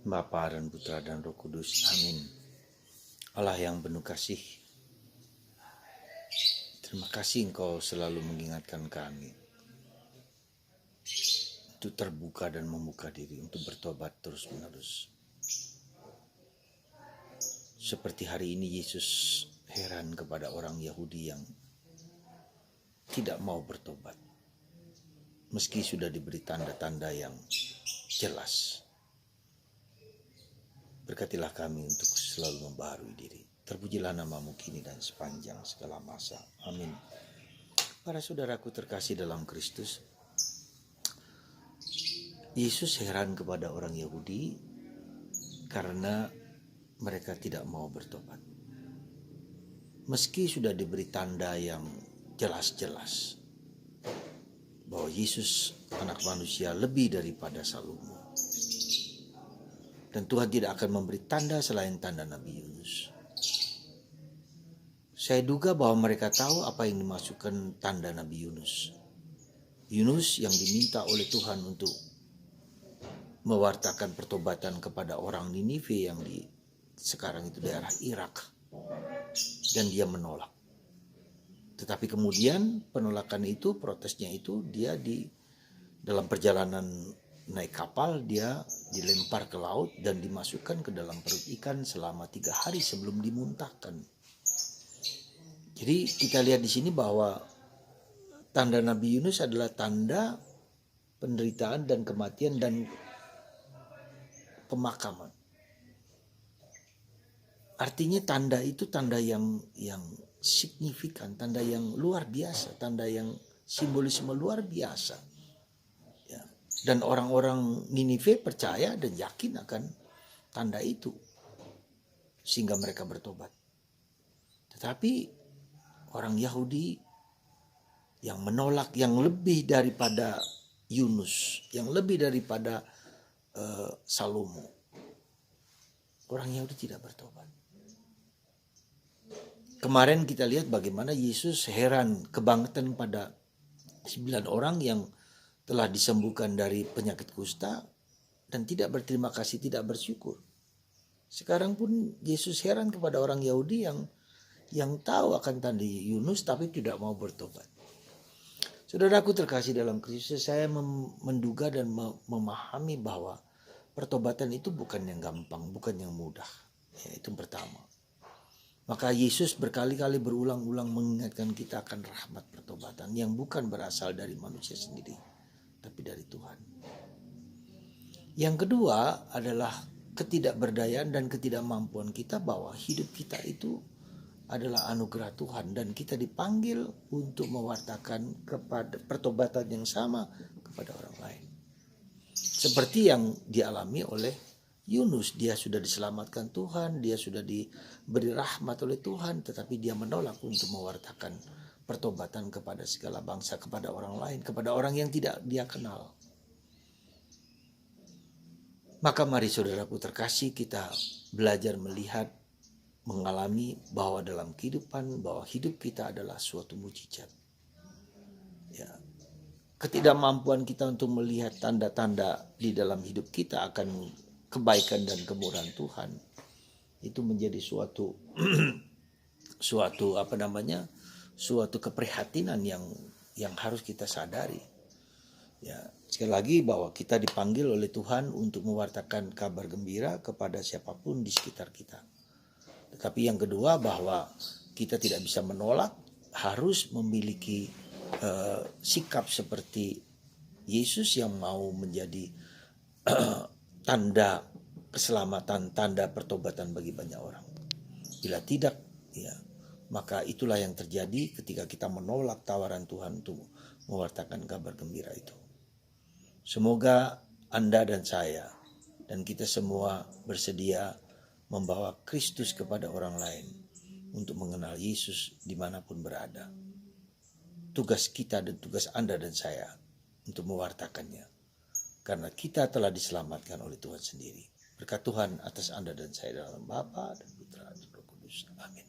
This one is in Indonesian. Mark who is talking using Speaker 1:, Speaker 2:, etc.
Speaker 1: Bapa dan Putra dan Roh Kudus. Amin. Allah yang penuh kasih, terima kasih Engkau selalu mengingatkan kami untuk terbuka dan membuka diri untuk bertobat terus-menerus. Seperti hari ini Yesus heran kepada orang Yahudi yang tidak mau bertobat, meski sudah diberi tanda-tanda yang jelas. Berkatilah kami untuk selalu membaharui diri. Terpujilah namamu kini dan sepanjang segala masa. Amin. Para saudaraku terkasih dalam Kristus, Yesus heran kepada orang Yahudi karena mereka tidak mau bertobat. Meski sudah diberi tanda yang jelas-jelas bahwa Yesus anak manusia lebih daripada Salomo. Dan Tuhan tidak akan memberi tanda selain tanda Nabi Yunus. Saya duga bahwa mereka tahu apa yang dimasukkan tanda Nabi Yunus. Yunus yang diminta oleh Tuhan untuk mewartakan pertobatan kepada orang Ninive yang di sekarang itu daerah Irak. Dan dia menolak. Tetapi kemudian penolakan itu, protesnya itu, dia dalam perjalanan naik kapal, dia dilempar ke laut dan dimasukkan ke dalam perut ikan selama 3 hari sebelum dimuntahkan. Jadi kita lihat di sini bahwa tanda Nabi Yunus adalah tanda penderitaan dan kematian dan pemakaman. Artinya tanda itu tanda yang signifikan, tanda yang luar biasa, tanda yang simbolisme luar biasa. Dan orang-orang Ninive percaya dan yakin akan tanda itu. Sehingga mereka bertobat. Tetapi orang Yahudi yang menolak, yang lebih daripada Yunus, yang lebih daripada Salomo. Orang Yahudi tidak bertobat. Kemarin kita lihat bagaimana Yesus heran kebangetan pada 9 orang yang telah disembuhkan dari penyakit kusta dan tidak berterima kasih, tidak bersyukur. Sekarang pun Yesus heran kepada orang Yahudi yang tahu akan tanda Yunus tapi tidak mau bertobat. Saudaraku terkasih dalam Kristus, saya menduga dan memahami bahwa pertobatan itu bukan yang gampang, bukan yang mudah. Ya, itu pertama. Maka Yesus berkali-kali berulang-ulang mengingatkan kita akan rahmat pertobatan yang bukan berasal dari manusia sendiri, tapi dari Tuhan. Yang kedua adalah ketidakberdayaan dan ketidakmampuan kita bahwa hidup kita itu adalah anugerah Tuhan dan kita dipanggil untuk mewartakan kepada pertobatan yang sama kepada orang lain. Seperti yang dialami oleh Yunus, dia sudah diselamatkan Tuhan, dia sudah diberi rahmat oleh Tuhan, tetapi dia menolak untuk mewartakan pertobatan kepada segala bangsa, kepada orang lain, kepada orang yang tidak dia kenal. Maka mari saudaraku terkasih, kita belajar melihat, mengalami bahwa dalam kehidupan, bahwa hidup kita adalah suatu mukjizat. Ya. Ketidakmampuan kita untuk melihat tanda-tanda di dalam hidup kita akan kebaikan dan kemurahan Tuhan itu menjadi suatu suatu keprihatinan yang harus kita sadari. Ya, sekali lagi bahwa kita dipanggil oleh Tuhan untuk mewartakan kabar gembira kepada siapapun di sekitar kita. Tetapi yang kedua bahwa kita tidak bisa menolak, harus memiliki sikap seperti Yesus yang mau menjadi tanda keselamatan, tanda pertobatan bagi banyak orang. Bila tidak, ya, maka itulah yang terjadi ketika kita menolak tawaran Tuhan untuk mewartakan kabar gembira itu. Semoga Anda dan saya dan kita semua bersedia membawa Kristus kepada orang lain untuk mengenal Yesus dimanapun berada. Tugas kita dan tugas Anda dan saya untuk mewartakannya. Karena kita telah diselamatkan oleh Tuhan sendiri. Berkat Tuhan atas Anda dan saya dalam Bapa dan Putra dan Roh Kudus. Amin.